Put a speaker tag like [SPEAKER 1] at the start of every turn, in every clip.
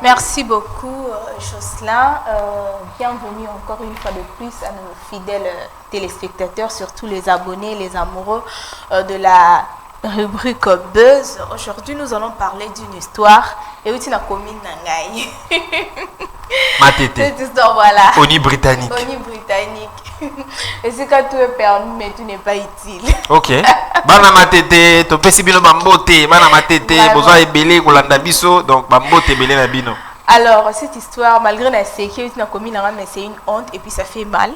[SPEAKER 1] Merci beaucoup, Jocelyn. Bienvenue encore une fois de plus à nos fidèles téléspectateurs, surtout les abonnés, les amoureux de la rubrique Buzz. Aujourd'hui, nous allons parler d'une histoire. Et où tu n'as commis Nangaï. Cette histoire, voilà.
[SPEAKER 2] Oni britannique.
[SPEAKER 1] Oni britannique. Et c'est quand tout est permis, mais tout n'est pas utile.
[SPEAKER 2] Ok. Bana matete, to pesi bino bambote, bana matete, besoin ebele kolanda biso, donc bambote belé na bino.
[SPEAKER 1] Alors, cette histoire, malgré la sécurité, n'a commis Nangaï, mais c'est une honte et puis ça fait mal.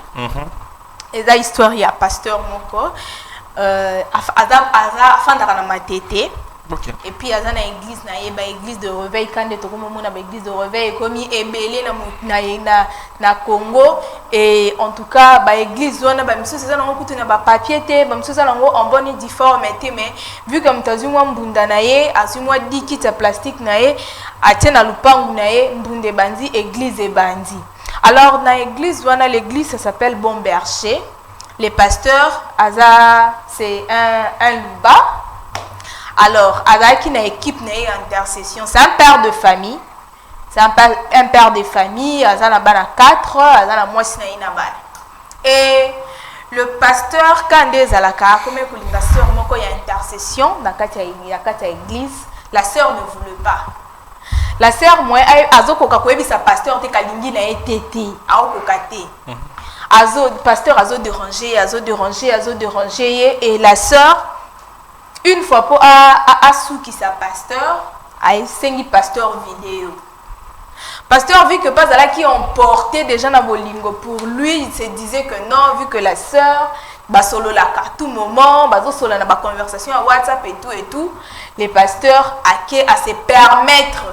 [SPEAKER 1] Et dans l'histoire, il y a pasteur Moko. Afin de matete.
[SPEAKER 2] Okay.
[SPEAKER 1] Et puis à une église na église de réveil quand de tokomo na église de réveil comme ebelé na Congo et en tout cas ba église wana ba miso ça nango kutu na ba papier té ba miso ça nango en bonne difformité mais vu comme tazu mwa mbunda na ye azu mwa diki ta plastique na ye atie na lupangu na ye mbunde bandi église et bandi. Alors na église wana l'église ça s'appelle Bon Berger. Les pasteurs aza c'est un luba. Alors, avec une équipe d'intercession, c'est un père de famille. C'est un père de famille, il y a 4, il y a moi et le pasteur, quand il y a intercession dans la église, la sœur ne voulait pas. La sœur, moi, sa pasteur, pasteur a dérangé, et la sœur, une fois pour qui sa pasteur a essayé pasteur vidéo. Pasteur vu que pas là qui ont porté déjà dans bolingo pour lui, il se disait que non, vu que la sœur ba solo la à tout moment, ba solo na ba conversation à WhatsApp et tout, les pasteurs à se permettre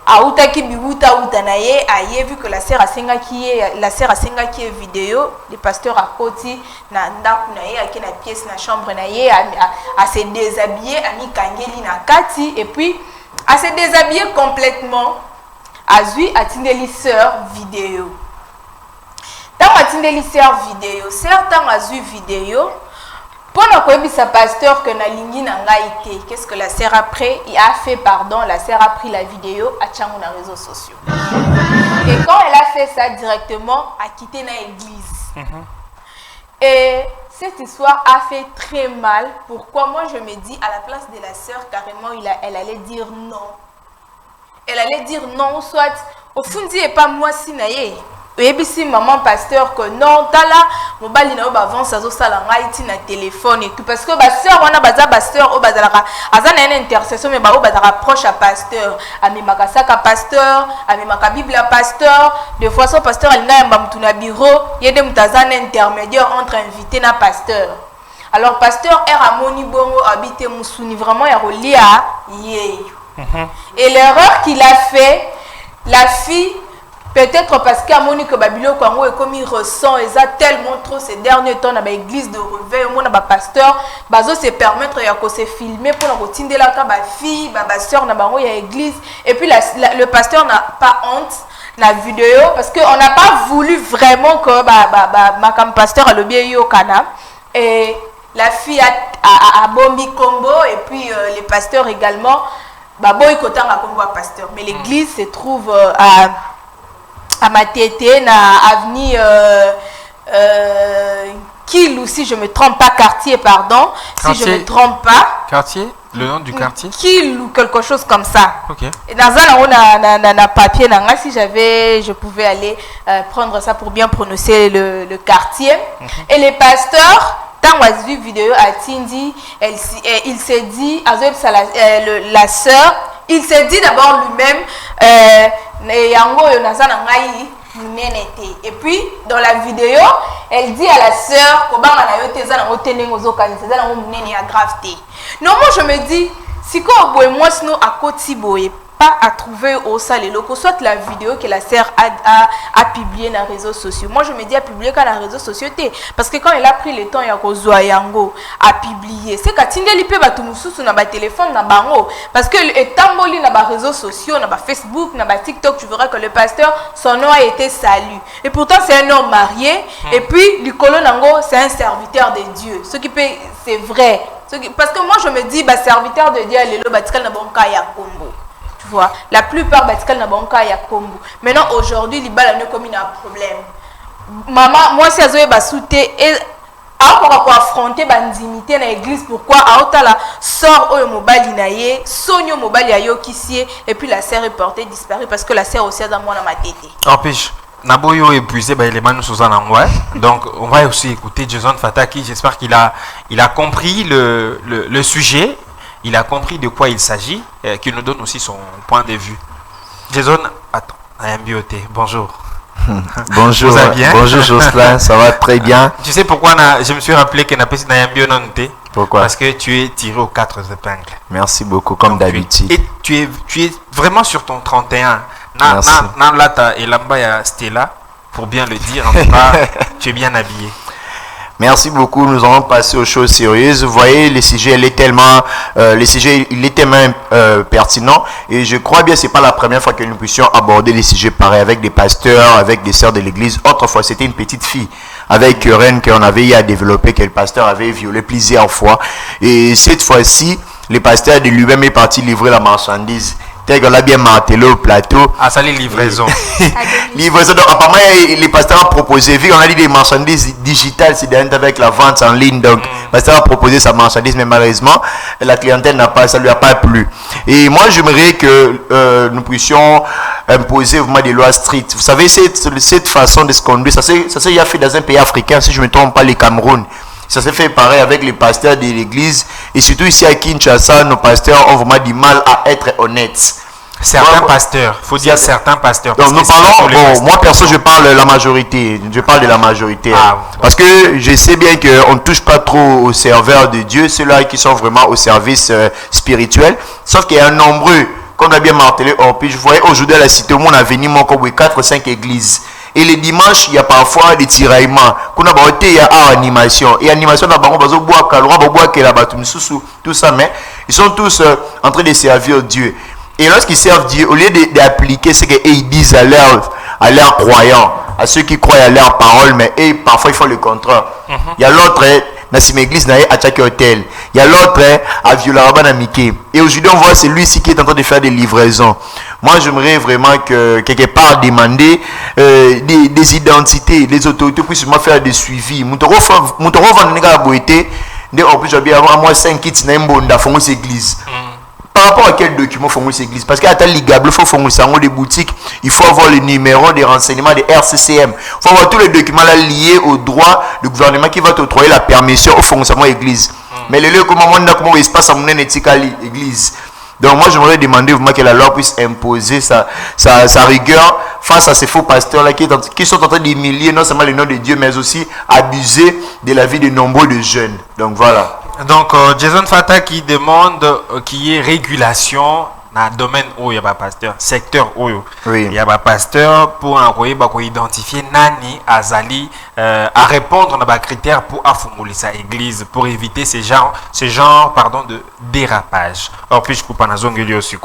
[SPEAKER 1] a utaki bibuta utanaye aye vu que la sœur a senga qui est vidéo, les pasteurs à côté na ndaku naye a na pièce na chambre naye à se déshabiller a mi kangeli na kati et puis à se déshabiller complètement a zui atindeli sœur vidéo. Tant atindeli sœur vidéo, certains a zui vidéo. Pendant que sa pasteur que na lingi na ngaïté, qu'est-ce que la sœur a fait? Il a fait pardon, la sœur a pris la vidéo à tchango na réseaux sociaux. Et quand elle a fait ça directement, a quitté na église. Et cette histoire a fait très mal. Pourquoi? Moi je me dis à la place de la sœur carrément elle allait dire non. Elle allait dire non, soit au fond et pas moi si naïe. Et puis si maman pasteur que non tala mobali na ba ça zo sala ngai na téléphone et tout parce que ba sœur wana baza pasteur o bazalaka azana une intercession mais ba o bazaka proche à pasteur ami makasaka pasteur ami makabible à pasteur des fois son pasteur alinga yamba mutuna bureau yede mutazana intermédiaire entre invité na pasteur. Alors pasteur er amoni bongo habité musuni vraiment ya rolia yeyo. Et l'erreur qu'il a fait, la fille peut-être parce qu'à Monique Babilo Kwango et comme il ressent et ça tellement trop ces derniers temps dans l'église de réveil mon pasteur bazo se permettre ya ko se filmer pour la routine de la fille ba sœur na bango ya église et puis le pasteur n'a pas honte la vidéo parce que on n'a pas voulu vraiment que ma comme pasteur a le bien yo kana et la fille a bombi combo et puis les pasteurs également boy kotanga combo à pasteur mais l'église se trouve à Matete, na avenue Kilou, si je me trompe pas, quartier, pardon, quartier, si je me trompe pas.
[SPEAKER 2] Quartier, le nom du quartier
[SPEAKER 1] Kilou, quelque chose comme ça.
[SPEAKER 2] Ok.
[SPEAKER 1] Et dans un papier, si je pouvais aller prendre ça pour bien prononcer le quartier. Et les pasteurs, tant que vu vidéo à Tindi, il s'est dit, la sœur, il s'est dit d'abord lui-même, et puis dans la vidéo, elle dit à la sœur, non, moi je me dis, si moi sinon à côté pas à trouver au salé loco, soit la vidéo que la sœur a publiée dans les réseaux sociaux. Moi je me dis à publier quand les réseaux sociaux parce que quand elle a pris le temps à publier, c'est quand il peut sur na téléphone na bango parce que étant boli na réseaux sociaux, na Facebook, na TikTok, tu verras que le pasteur son nom a été salu. Et pourtant c'est un homme marié et puis Nicolo Nango c'est un serviteur de Dieu. Ce qui peut c'est vrai. Parce que moi je me dis serviteur de Dieu le batikal na bonka ya Congo. Tu vois, la plupart batikal na banka ya Kombo. Maintenant aujourd'hui, libala ne comme un problème. Maman, moi si azoye basouté et pour affronter bandimité dans l'église, pourquoi aotala sort au mobile inaye, sonyo mobile ayo kisie et puis la sœur est portée disparue parce que la sœur aussi a dans moi dans ma tête.
[SPEAKER 2] Empêche. Naboyo épuisé bah, les mains sous un angoisse. Donc on va aussi écouter Jason Fataki. J'espère qu'il a compris le sujet. Il a compris de quoi il s'agit, qu'il nous donne aussi son point de vue. Jason, attends, MBOT, bonjour.
[SPEAKER 3] Bonjour,
[SPEAKER 2] vous allez bien?
[SPEAKER 3] Bonjour Jocelyn, ça va très bien.
[SPEAKER 2] Tu sais pourquoi je me suis rappelé que Napesi n'a MBO non té?
[SPEAKER 3] Pourquoi?
[SPEAKER 2] Parce que tu es tiré aux 4 épingles.
[SPEAKER 3] Merci beaucoup, comme d'habitude.
[SPEAKER 2] Et tu es vraiment sur ton 31.
[SPEAKER 3] Merci.
[SPEAKER 2] Lata et Lamba ya Stella, pour bien le dire, en tout cas, tu es bien habillé.
[SPEAKER 3] Merci beaucoup. Nous allons passer aux choses sérieuses. Vous voyez, le sujet, il est tellement pertinent. Et je crois bien, c'est pas la première fois que nous puissions aborder les sujets pareils avec des pasteurs, avec des sœurs de l'église. Autrefois, c'était une petite fille avec Reine qu'on avait eu à développer, que le pasteur avait violé plusieurs fois. Et cette fois-ci, le pasteur de lui-même est parti livrer la marchandise. Tel qu'on l'a bien martelé au plateau.
[SPEAKER 2] Ah, ça, les livraisons.
[SPEAKER 3] Livraison. Donc, apparemment, les pasteurs ont proposé, vu qu'on a dit des marchandises digitales, c'est avec la vente en ligne. Donc, le pasteur a proposé sa marchandise, mais malheureusement, la clientèle ça lui a pas plu. Et moi, j'aimerais que nous puissions imposer vraiment des lois strictes. Vous savez, cette façon de se conduire, ça s'est fait dans un pays africain, si je ne me trompe pas, le Cameroun. Ça s'est fait pareil avec les pasteurs de l'église. Et surtout ici à Kinshasa, nos pasteurs ont vraiment du mal à être honnêtes.
[SPEAKER 2] Certains pasteurs, il faut dire certains pasteurs.
[SPEAKER 3] Donc nous parlons, moi perso je parle de la majorité. Je parle de la majorité. Parce que je sais bien qu'on ne touche pas trop aux serveurs de Dieu, ceux-là qui sont vraiment au service spirituel. Sauf qu'il y a un nombreux, comme l'a bien martelé, puis je voyais aujourd'hui à la cité, on a venu 4 ou 5 églises. Et les dimanches, il y a parfois des tiraillements. Il y a animation. Et animation, tout ça, mais ils sont tous en train de servir Dieu. Et lorsqu'ils servent Dieu, au lieu d'appliquer ce qu'ils disent à leurs croyants, à ceux qui croient à leur parole, mais parfois ils font le contraire. Il y a l'autre, dans une église, à chaque hôtel. Il y a l'autre, à Violaraban Amike. Et aujourd'hui, on voit celui-ci qui est en train de faire des livraisons. Moi, j'aimerais vraiment que, quelque part, demander des identités, les autorités puissent faire des suivis. Moutoro va boiter, en plus, j'ai avoir moi 5 kits dans cette église. Par rapport à quel document font cette église? Parce qu'à ligable, il faut faire des boutiques, il faut avoir le numéro des renseignements des RCCM. Il faut avoir tous les documents là liés au droit du gouvernement qui va t'octroyer la permission au fonctionnement de l'église. Mais le lieu, comment il se passe à mon église. Donc moi, j'aimerais demander vraiment que la loi puisse imposer sa rigueur face à ces faux pasteurs-là qui sont en train d'humilier non seulement le nom de Dieu, mais aussi abuser de la vie de nombreux de jeunes. Donc voilà.
[SPEAKER 2] Donc, Jason Fata qui demande qu'il y ait régulation dans le domaine où il y a un pasteur, secteur où il y a un pasteur pour identifier Nani Azali à répondre à des critères pour affumuler sa église, pour éviter ce genre de dérapage. Or, puis je coupe en azongeli aussi.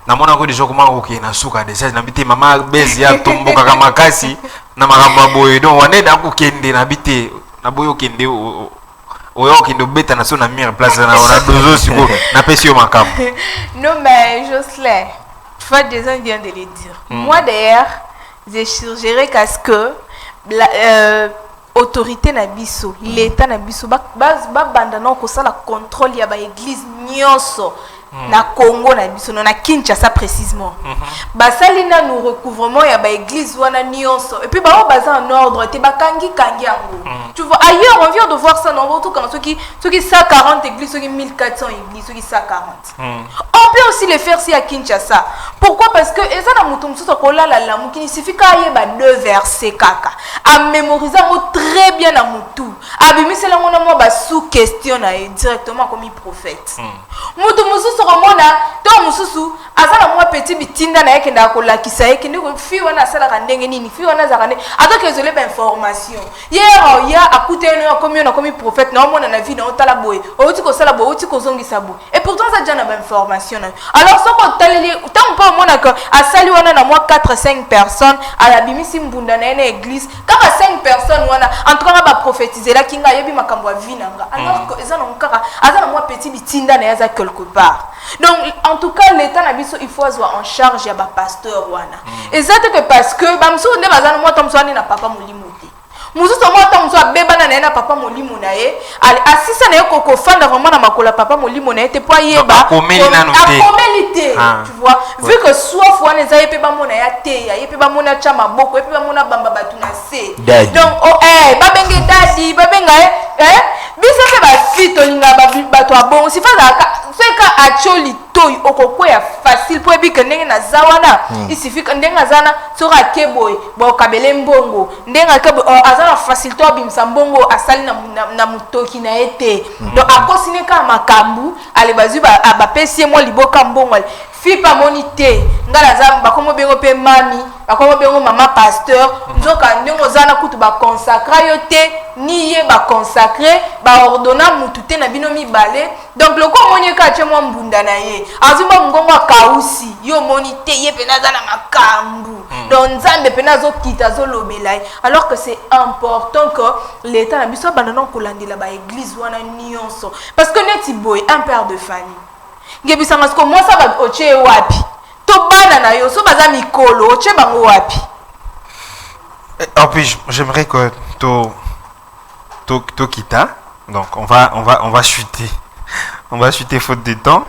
[SPEAKER 2] Na mona ko déjà comment OK na suka de ça na bité mama bezi ya tomboka kama kasi na maramba boyo donc wane da ko kende na bité na boyo kende oyo kende beta na so na mire place na ona dozo siko na pesio makambo.
[SPEAKER 1] Non mais Jocelyn, tu vois déjà vient de le dire. Moi d'ailleurs, je suggérerais qu'à ce que autorité na biso, l'état na biso ba banda na ko sala contrôle ya ba église nyonso. Na Congo na biso na Kinshasa précisément. Basali na nous recouvrement ya ba église wana nyonso et puis ba baza en ordre te bakangi yango. Tu vois ailleurs on vient de voir ça dans tout quand ceux qui 140 églises, ceux qui 1400 églises, ceux qui 140. On peut aussi le faire si à Kinshasa. Pourquoi? Parce que eza na mutu mususu kola la lamu qui suffit ka yeba 2 versets kaka. A mémoriser très bien na mutu. Abimisela ngona mo ba sous question na directement comme il prophète. Mutu mususu romona to mususu azala mwa petit bitinda na yake ndako la kisa yake ndiko fi wana sala kandenge nini fi wana zakane ataka ezole ba information hier ya akute no comme on comme prophète na mona na vie na otala boy outi ko sala boy outi ko zongisa boy et pourtant ça déjà na ba information alors soko taleli tant pas mona que asali wana na mwa 4-5 personnes à la bimisi mbunda na ene église kaka 5 personnes wana en tout cas ba prophétiser la kinga yebi makambo ya vie nanga alors que ezana nkaka azana mwa petit bitinda na yaza quelque part. Donc en tout cas l'état na biso il faut avoir en charge ya ba pasteur wana. Et ça que parce que ba mso ne bazana moi tomswani na papa molimo te. Mususu moi tomswa beba na papa molimo na ye. Asisa na yo ko fanda vraiment na makola papa molimo na ye te po yeba. Akomelité. Tu vois, vu que soit fois les aïe pe ba mona ya te ya pe ba mona chama boko pe ba mona bamba batu na se. Donc oh ba benge dadi ba benga biso pe ba fito linga ba to bon si fa c'est ka acholi toy okoko ya facile pour bi que ndenge na zawana il suffit que ndenge zana sora keboy bo kabele mbongo ndenge kebo azana facile to bimsa mbongo asali na mutoki na ete donc akosine ka makambu ale bazu ba pesi mo liboka mbongo fi pa monité ngala za bakomo bengo pe mami bakomo bengo mama pasteur nzoka ndenge zana kutu ba consacrer yo te ni ye ba consacrer ba ordonna mutu te na bino mibale donc loko monye ka che mo mbunda na ye azumba ngongo kausi yo monité ye pena za na makambu donc nzambe pena zo kita zo lobela alors que c'est important que l'état na biso bandana kolandela ba église wana nyonso parce que neti boy un père de famille ngebisa parce que moi ça va oche wapi to bana na yo so baza mikolo oche bango wapi.
[SPEAKER 2] En plus j'aimerais que to kita donc on va chuter faute de temps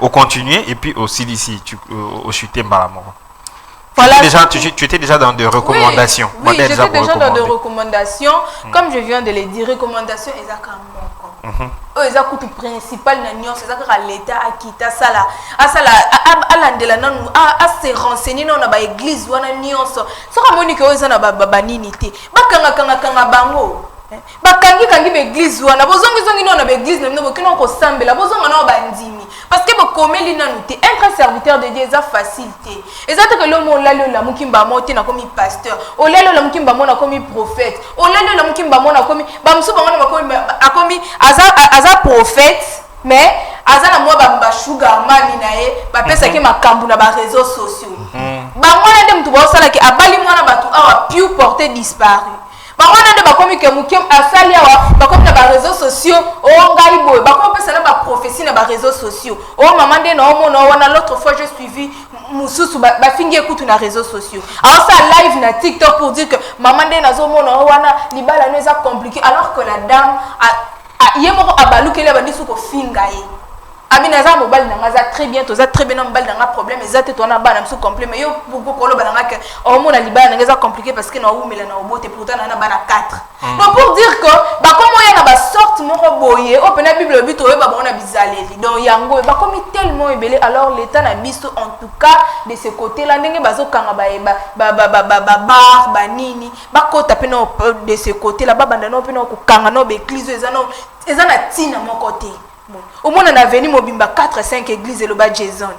[SPEAKER 2] au continuer et puis aussi d'ici au chuter malamment. Voilà. Tu étais déjà dans des recommandations.
[SPEAKER 1] Oui, j'étais déjà dans des recommandations. Comme je viens de les dire, recommandations exactement. Eux ils coûtent principal na nyonso c'est que l'état a quitté ça là à landela nanu à se renseigner na ba église wana nyonso so ka moni que eux na ba nini te bakanga bango bakangi be église wana bozongi na ba église na bino kino ko sambela bozonga na ba ndimi parce que bokomeli nanu te être serviteur de Dieu ça facilité exact que le mot là la mukimba monte na comme pasteur o lelo la mukimba mona comme prophète o lelo la mukimba mona comme ba msu bangana akomi aza prophète mais aza na moi ba sugar mami na ye ba pesa ke makambu na ba réseaux sociaux ba mwana dem tu ba sala ke abali mwana batu awa piu porter disparu bakona nde bakomi ke mukem asali awa bakomi na ba réseaux sociaux o ngai boy bakomi pesa na ba prophétie na ba réseaux sociaux o maman nde na omona wana l'autre fois j'ai suivi mususu ba fingi écoute na réseaux sociaux alors ça live na TikTok pour dire que maman nde na zo mona wana libala neza compliqué alors que la dame a yemoko abalukele bandisu ko finga ye Abina za mobile nanga za très bien, toza très bien mobile nanga problème ezate to na bana mso complet mais yo beaucoup kolo bananga que au mona libana nanga za compliqué parce que na umela na obote pourtant na bana 4. Donc pour dire que ba comme ya na ba sorte moko boye open la bible bito ba bona bizaleli. Donc yango ba comme tellement ebelé alors l'état na biso en tout cas de ce côté là ndenge bazo kanga ba nini ba kota pena de ce côté là ba banda no pena ko kanga no be église ezana tina mon côté. Au moins on a venu mobimba 4-5 églises et le bas Jason.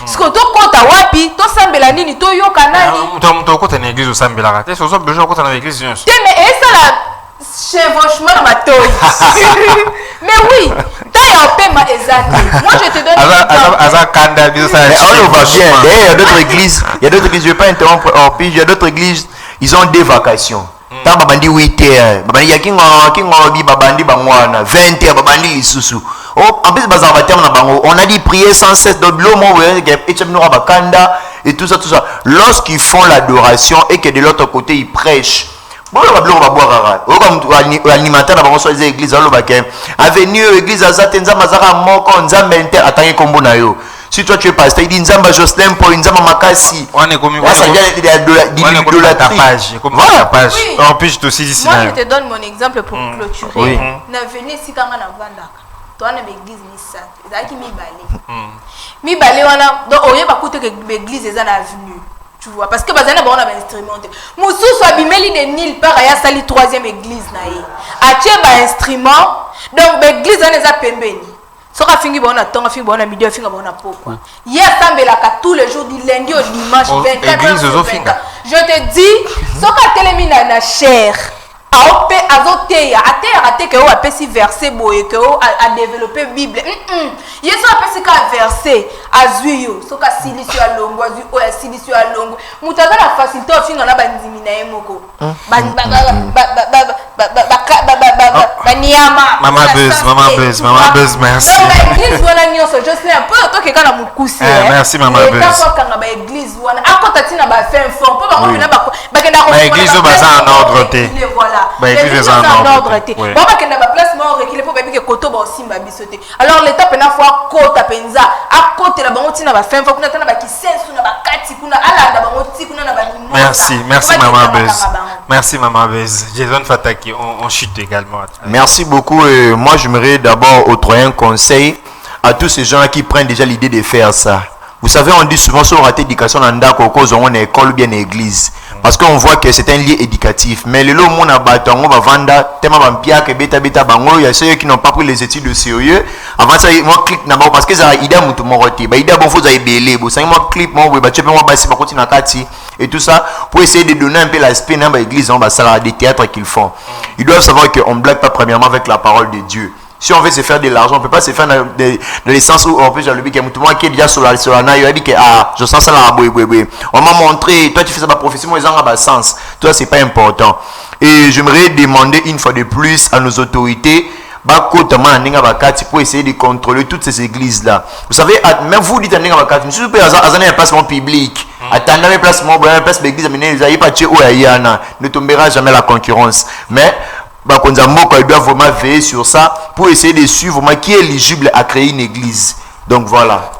[SPEAKER 1] Ce que tu comptes wapi, to sambela nini, to yo kanani.
[SPEAKER 2] Tu comptes une église au sambela raté, c'est ça besoin compte dans l'église.
[SPEAKER 1] Mais ça là, chevauchement dans ma toile. Mais oui, t'as un peu ma exact. Moi je te donne.
[SPEAKER 2] Aza kanda bien ça.
[SPEAKER 3] On va bien. Il y a d'autres églises, je vais pas interrompre. Il y a d'autres églises, ils ont des vacations. Tant babandi 8h, babandi yakingo bi babandi bangwana 20h babandi lisusu. Oh, en plus on a dit prier sans cesse de l'homme et tout ça. Lorsqu'ils font l'adoration et que de l'autre côté ils prêchent. Bon, on va boire. L'animateur d'abord sur les églises avenue église Azatenza Mazara Moko Nzambe Inter attendez combo na yo. Si toi tu es pasteur, il dit Nzamba Jocelyn pour Nzamba Makasi.
[SPEAKER 2] On est comme
[SPEAKER 3] ça vient de la page.
[SPEAKER 2] En plus, je te aussi ici.
[SPEAKER 1] Moi, je te donne mon exemple pour clôturer. Oui. Na venez si quand on a vandaka. Toi, on a l'église Missa. C'est qui mi balé wana. Donc, on y a pas coûté que l'église est en avenue. Tu vois, parce que bazana on a un instrument. Moussou soit bimeli de Nil par aya sali troisième église na ye. Atie ba instrument. Donc, l'église on est à pembeni. Soka fingi bona tonga fingi bona midi fingi bona pourquoi hier sambelaka tous les jours du lundi au dimanche 24 heures. Je te dis soka telemina na cher aope azoteya até que o apesi verset boye que o a développer bible yeso apesi ka verset azuyo soka silisio alongo azu o silisio alongo mutaza na facilité o finga na bandimi na yemoko
[SPEAKER 2] Maman Buzz, merci.
[SPEAKER 1] Église wana nyonso juste un peu toi que kana mukusi.
[SPEAKER 2] Merci Maman Buzz.
[SPEAKER 1] Kanga ba église wana akota tina ba fin fort po ba ngomina ba kenda ko.
[SPEAKER 2] Ba église baza en ordre te.
[SPEAKER 1] Voilà.
[SPEAKER 2] Ba église en ordre te.
[SPEAKER 1] Ba kenda ba place mort reculer po ba bike koto ba osimba bisote. Alors l'état pena fois kota penza akota la bango tina ba fin fort kuna tana ba kisensu na ba kati kuna ala da bango ti kuna na ba.
[SPEAKER 2] Merci Maman Buzz. Merci Maman Buzz. Jason Fataki, on chute également.
[SPEAKER 3] Merci beaucoup. Moi, j'aimerais d'abord octroyer un conseil à tous ces gens qui prennent déjà l'idée de faire ça. Vous savez, on dit souvent sur la éducation dans une école ou bien une église. Parce qu'on voit que c'est un lieu éducatif. Mais le lot monde a battu, on va vendre tellement vampia que beta bango. Il y a ceux qui n'ont pas pris les études de sérieux. Avant ça, moi clique d'abord parce que ça a idée mon tout moroti. Bah idée bon faut ça belé. Bon ça moi clip moi bah tu peux moi passer par côté na kati et tout ça pour essayer de donner un peu l'aspect dans l'église on va ça des théâtres qu'ils font. Ils doivent savoir qu'on ne blague pas premièrement avec la parole de Dieu. Si on veut se faire de l'argent, on ne peut pas se faire dans le sens où on peut dire que tout le monde qui est déjà sur la naïe, il a dit que je sens ça là, on m'a montré, toi tu fais ça ma profession, ils ont un sens. Toi, c'est pas important. Et j'aimerais demander une fois de plus à nos autorités, pour essayer de contrôler toutes ces églises là. Vous savez, même vous dites à Ningabakati, je suis pas un placement public. Attendez un placement, un placement d'église, ne tombera jamais la concurrence. Mais il doit vraiment veiller sur ça pour essayer de suivre qui est éligible à créer une église. Donc voilà.